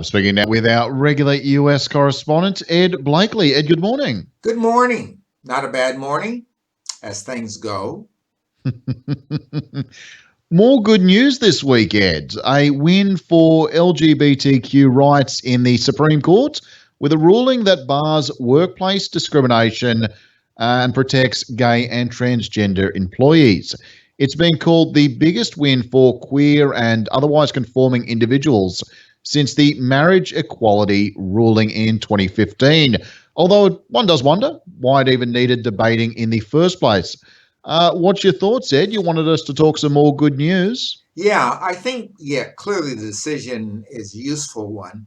Speaking now with our regular US correspondent, Ed Blakely. Ed, good morning. Good morning. Not a bad morning as things go. More good news this week, Ed. A win for LGBTQ rights in the Supreme Court with a ruling that bars workplace discrimination and protects gay and transgender employees. It's been called the biggest win for queer and otherwise conforming individuals since the marriage equality ruling in 2015. Although one does wonder why it even needed debating in the first place. What's your thoughts, Ed? You wanted us to talk some more good news. Yeah, I think, clearly the decision is a useful one,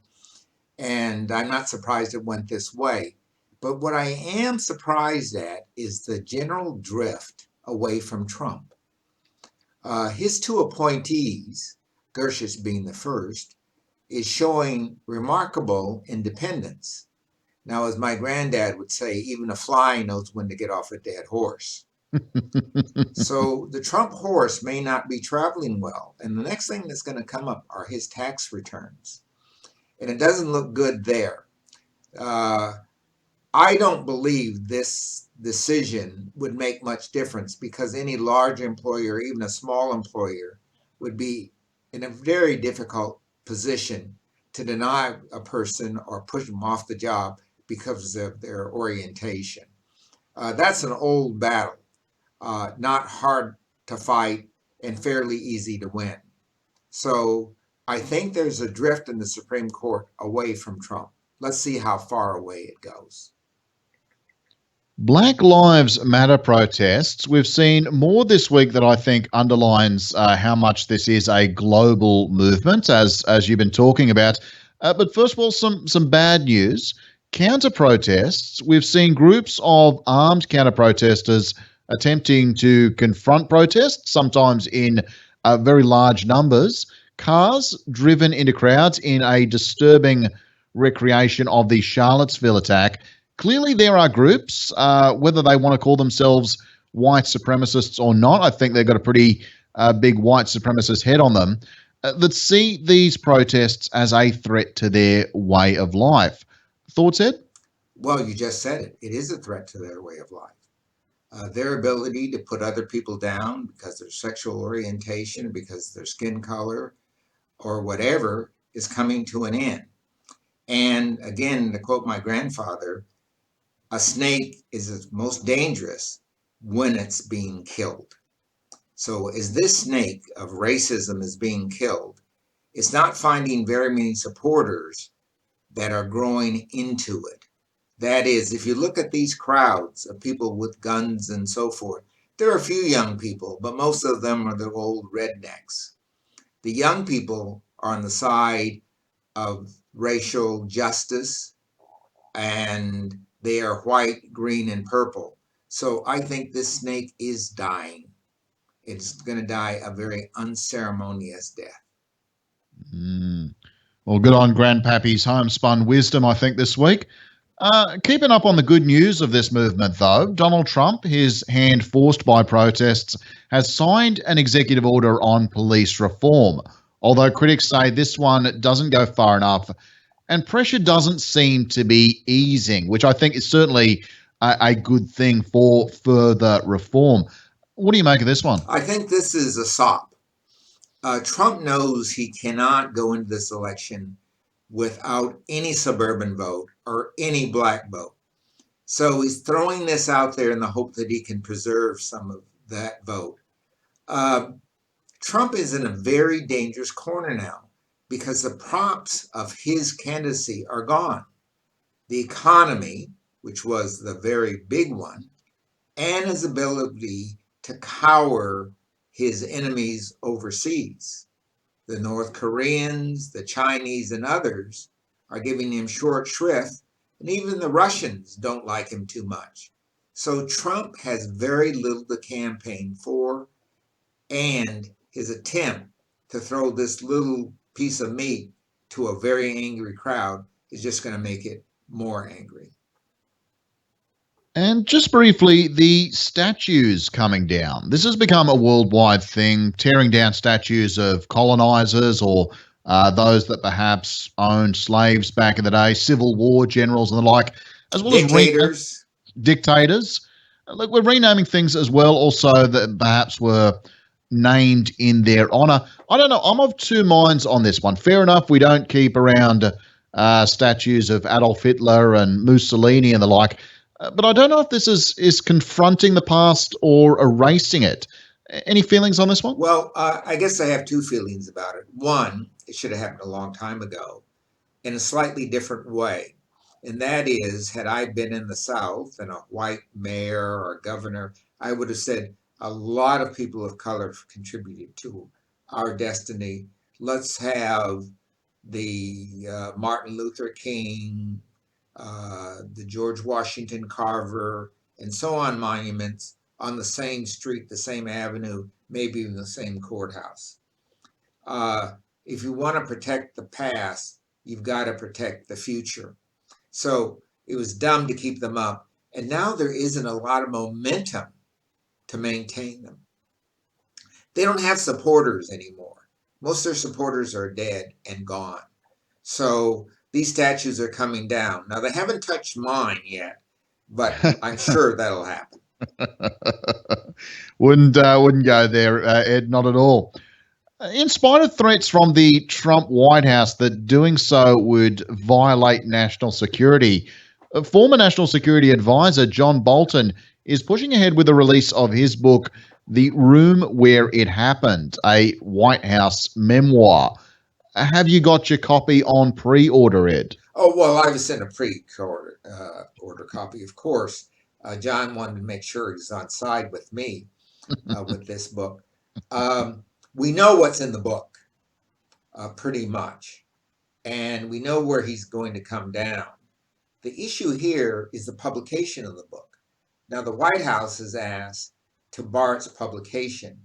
and I'm not surprised it went this way. But what I am surprised at is the general drift away from Trump. His two appointees, Gershish being the first, is showing remarkable independence. Now, as my granddad would say, even a fly knows when to get off a dead horse. So the Trump horse may not be traveling well. And the next thing that's going to come up are his tax returns. And it doesn't look good there. I don't believe this decision would make much difference because any large employer, even a small employer, would be in a very difficult position to deny a person or push them off the job because of their orientation. That's an old battle. Not hard to fight and fairly easy to win. So I think there's a drift in the Supreme Court away from Trump. Let's see how far away it goes. Black Lives Matter protests. We've seen more this week that I think underlines how much this is a global movement, as you've been talking about. But first of all, some bad news. Counter protests. We've seen groups of armed counter protesters attempting to confront protests, sometimes in very large numbers. Cars driven into crowds in a disturbing recreation of the Charlottesville attack. Clearly, there are groups, whether they want to call themselves white supremacists or not. I think they've got a pretty big white supremacist head on them that see these protests as a threat to their way of life. Thoughts, Ed? Well, you just said it. It is a threat to their way of life. Their ability to put other people down because of their sexual orientation, because of their skin color, or whatever, is coming to an end. And again, to quote my grandfather, a snake is most dangerous when it's being killed. So as this snake of racism is being killed, it's not finding very many supporters that are growing into it. That is, if you look at these crowds of people with guns and so forth, there are a few young people, but most of them are the old rednecks. The young people are on the side of racial justice, and they are white, green, and purple. So I think this snake is dying. It's going to die a very unceremonious death. Well, good on Grandpappy's homespun wisdom, I think, this week. Keeping up on the good news of this movement, though, Donald Trump, his hand forced by protests, has signed an executive order on police reform, although critics say this one doesn't go far enough and pressure doesn't seem to be easing, which I think is certainly a good thing for further reform. What do you make of this one? I think this is a sop. Trump knows he cannot go into this election without any suburban vote or any black vote. So he's throwing this out there in the hope that he can preserve some of that vote. Trump is in a very dangerous corner now because the props of his candidacy are gone. The economy, which was the very big one, and his ability to cower his enemies overseas. The North Koreans, the Chinese, and others are giving him short shrift, and even the Russians don't like him too much. So Trump has very little to campaign for, and his attempt to throw this little piece of meat to a very angry crowd is just going to make it more angry. And just briefly, the statues coming down. This has become a worldwide thing, tearing down statues of colonizers or those that perhaps owned slaves back in the day, Civil War generals and the like, as well as Dictators. dictators. Look, we're renaming things as well, also that perhaps were named in their honor. I don't know. I'm of two minds on this one. Fair enough, we don't keep around statues of Adolf Hitler and Mussolini and the like, but I don't know if this is confronting the past or erasing it. Any feelings on this one? Well, I guess I have two feelings about it. One, it should have happened a long time ago in a slightly different way. And that is, had I been in the South and a white mayor or governor, I would have said a lot of people of color contributed to our destiny. Let's have the Martin Luther King, the George Washington Carver, and so on monuments on the same street, the same avenue, maybe even the same courthouse. If you want to protect the past, you've got to protect the future. So it was dumb to keep them up. And now there isn't a lot of momentum to maintain them. They don't have supporters anymore. Most of their supporters are dead and gone. So these statues are coming down. Now, they haven't touched mine yet, but I'm sure that'll happen. Wouldn't go there, Ed, not at all. In spite of threats from the Trump White House that doing so would violate national security, former National Security Advisor John Bolton is pushing ahead with the release of his book, The Room Where It Happened, a White House memoir. Have you got your copy on pre-order, Ed? Oh, well, I was sent a pre-order order copy, of course. John wanted to make sure he's on side with me with this book. We know what's in the book, pretty much, and we know where he's going to come down. The issue here is the publication of the book. Now, the White House has asked to bar its publication.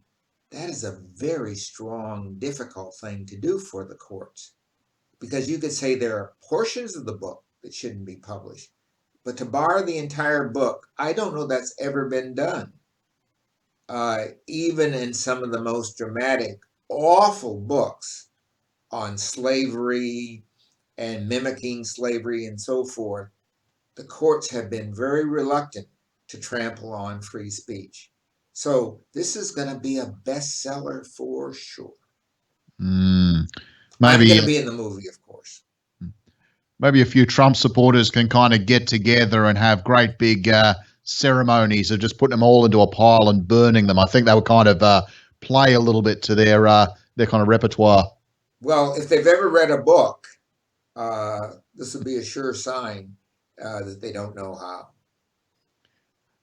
That is a very strong, difficult thing to do for the courts, because you could say there are portions of the book that shouldn't be published, but to bar the entire book, I don't know that's ever been done. Even in some of the most dramatic, awful books on slavery and mimicking slavery and so forth, the courts have been very reluctant to trample on free speech. So this is going to be a bestseller for sure. I'm going to be in the movie, of course. Maybe a few Trump supporters can kind of get together and have great big ceremonies of just putting them all into a pile and burning them. I think that would kind of play a little bit to their kind of repertoire. Well, if they've ever read a book, this would be a sure sign that they don't know how.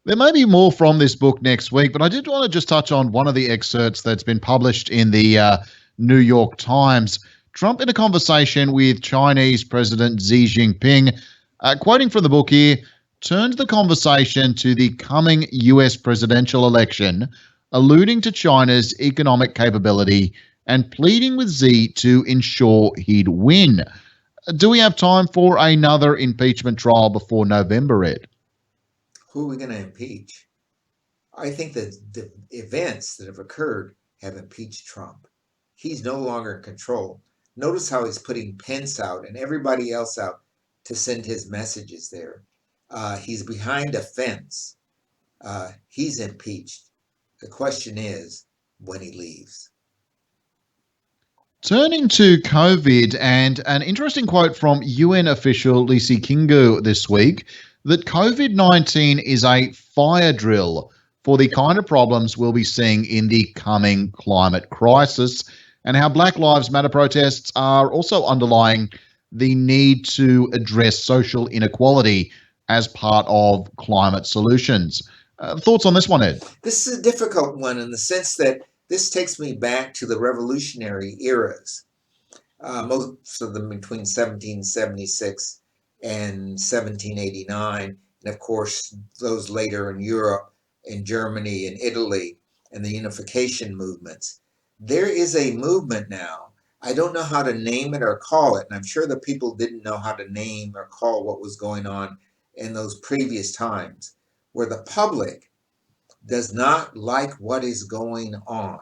There may be more from this book next week, but I did want to just touch on one of the excerpts that's been published in the New York Times. Trump, in a conversation with Chinese President Xi Jinping, quoting from the book here, turned the conversation to the coming US presidential election, alluding to China's economic capability and pleading with Xi to ensure he'd win. Do we have time for another impeachment trial before November, Ed? Who are we going to impeach? I think that the events that have occurred have impeached Trump. He's no longer in control. Notice how he's putting Pence out and everybody else out to send his messages there. He's behind a fence. He's impeached. The question is when he leaves. Turning to COVID, and an interesting quote from UN official Lisi Kingu this week, that COVID-19 is a fire drill for the kind of problems we'll be seeing in the coming climate crisis, and how Black Lives Matter protests are also underlying the need to address social inequality as part of climate solutions. Thoughts on this one, Ed? This is a difficult one in the sense that this takes me back to the revolutionary eras, most of them between 1776 and 1789, and of course those later in Europe, in Germany and Italy, and the unification movements. There is a movement now. I don't know how to name it or call it, and I'm sure the people didn't know how to name or call what was going on in those previous times, where the public does not like what is going on,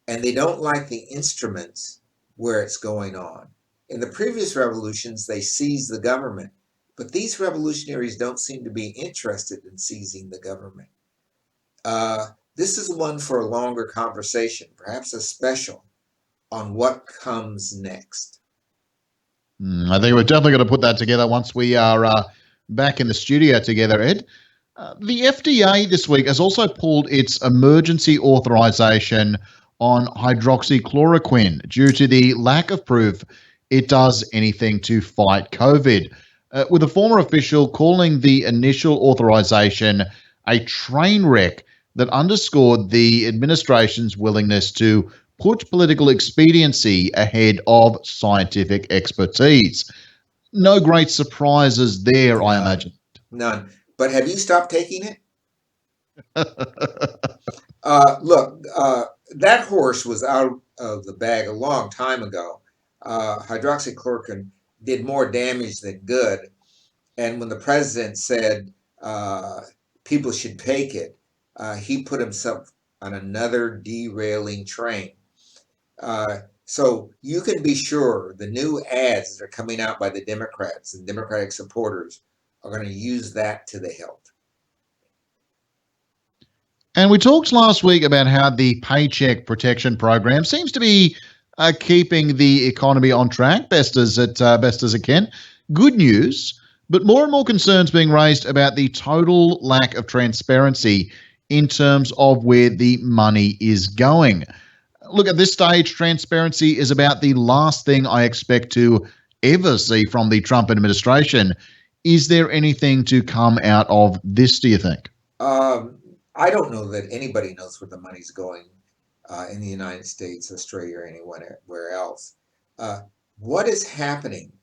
and they don't like the instruments where it's going on. In the previous revolutions, they seized the government, but these revolutionaries don't seem to be interested in seizing the government. This is one for a longer conversation, perhaps a special on what comes next. I think we're definitely going to put that together once we are back in the studio together, Ed. The FDA this week has also pulled its emergency authorization on hydroxychloroquine due to the lack of proof it does anything to fight COVID, with a former official calling the initial authorization a train wreck that underscored the administration's willingness to put political expediency ahead of scientific expertise. No great surprises there, I imagine. None. But have you stopped taking it? Look, that horse was out of the bag a long time ago. Hydroxychloroquine did more damage than good. And when the president said people should take it, he put himself on another derailing train. So you can be sure the new ads that are coming out by the Democrats and Democratic supporters are going to use that to the hilt. And we talked last week about how the Paycheck Protection program seems to be keeping the economy on track best as it can. Good news, but more and more concerns being raised about the total lack of transparency in terms of where the money is going. Look, at this stage, transparency is about the last thing I expect to ever see from the Trump administration. Is there anything to come out of this, do you think? I don't know that anybody knows where the money's going in the United States, Australia, or anywhere else. What is happening,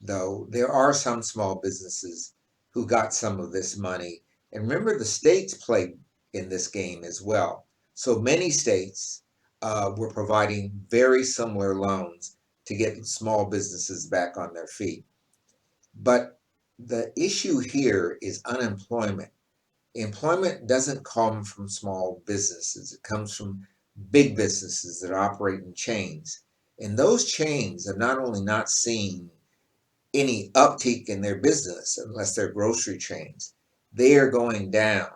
though, there are some small businesses who got some of this money. And remember, the states play in this game as well. So many states were providing very similar loans to get small businesses back on their feet. But the issue here is unemployment. Employment doesn't come from small businesses. It comes from big businesses that operate in chains. And those chains have not only not seen any uptick in their business, unless they're grocery chains, they are going down.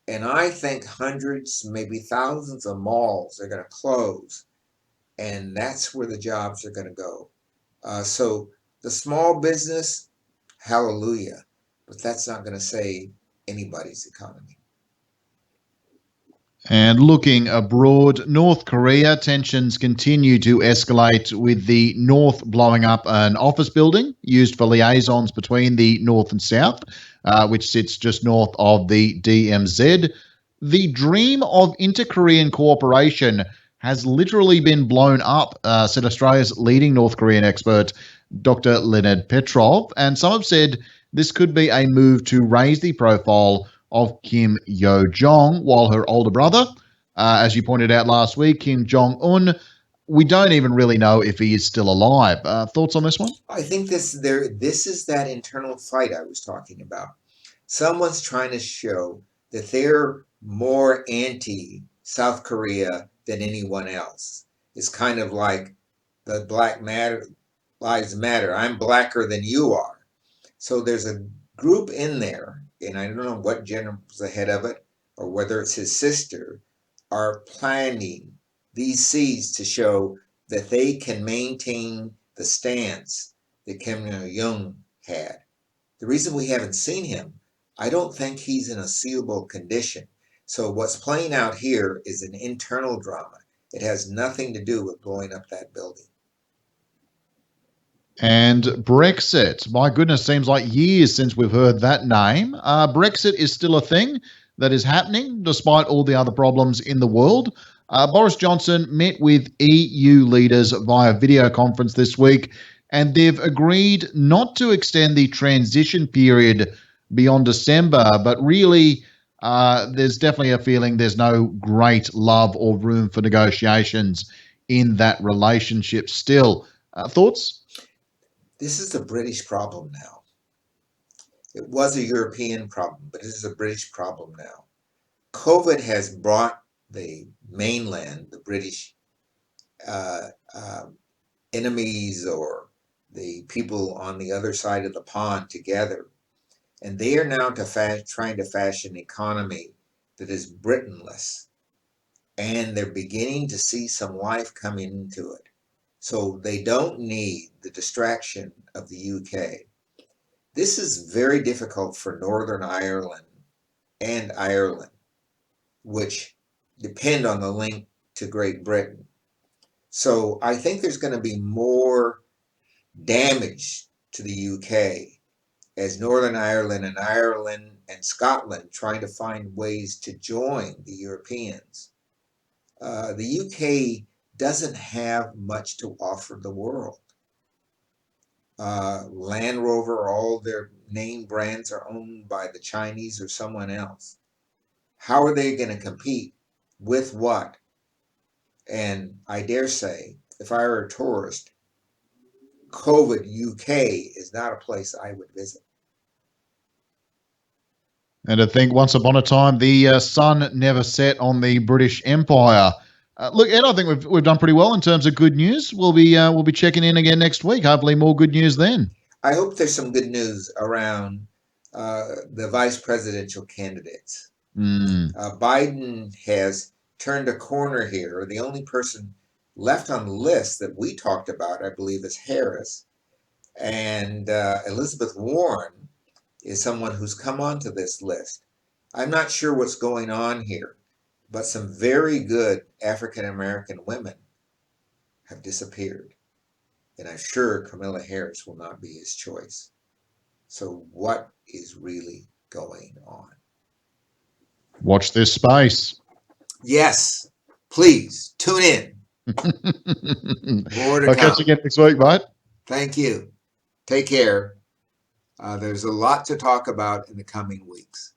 And I think hundreds, maybe thousands of malls are going to close. And that's where the jobs are going to go. So the small business, hallelujah. But that's not going to save anybody's economy. And looking abroad, North Korea tensions continue to escalate with the North blowing up an office building used for liaisons between the North and South, which sits just north of the DMZ. The dream of inter-Korean cooperation has literally been blown up, said Australia's leading North Korean expert, Dr. Leonard Petrov. And some have said this could be a move to raise the profile of Kim Yo-jong, while her older brother, as you pointed out last week, Kim Jong-un, we don't even really know if he is still alive. Thoughts on this one? I think this is that internal fight I was talking about. Someone's trying to show that they're more anti-South Korea than anyone else. It's kind of like the Black Lives Matter. I'm blacker than you are. So there's a group in there, and I don't know what general's ahead of it or whether it's his sister, are planning these seeds to show that they can maintain the stance that Kim Jong-un had. The reason we haven't seen him, I don't think he's in a seeable condition. So what's playing out here is an internal drama. It has nothing to do with blowing up that building. And Brexit. My goodness, seems like years since we've heard that name. Brexit is still a thing that is happening despite all the other problems in the world. Boris Johnson met with EU leaders via video conference this week, and they've agreed not to extend the transition period beyond December, but really there's definitely a feeling there's no great love or room for negotiations in that relationship still. Thoughts? This is a British problem now. It was a European problem, but this is a British problem now. COVID has brought the mainland, the British enemies or the people on the other side of the pond together. And they are now trying to fashion an economy that is Britain-less. And they're beginning to see some life coming into it. So they don't need the distraction of the UK. This is very difficult for Northern Ireland and Ireland, which depend on the link to Great Britain. So I think there's going to be more damage to the UK as Northern Ireland and Scotland trying to find ways to join the Europeans. The UK doesn't have much to offer the world. Land Rover, all their name brands are owned by the Chinese or someone else. How are they going to compete with what? And I dare say, if I were a tourist, COVID UK is not a place I would visit. And I think once upon a time, the sun never set on the British Empire. Look, Ed, I think we've done pretty well in terms of good news. We'll be checking in again next week. Hopefully, more good news then. I hope there's some good news around the vice presidential candidates. Biden has turned a corner here. The only person left on the list that we talked about, I believe, is Harris. And Elizabeth Warren is someone who's come onto this list. I'm not sure what's going on here, but some very good African American women have disappeared. And I'm sure Kamala Harris will not be his choice. So what is really going on? Watch this space. Yes, please tune in. More to I'll come. catch you again next week, mate. Thank you. Take care. There's a lot to talk about in the coming weeks.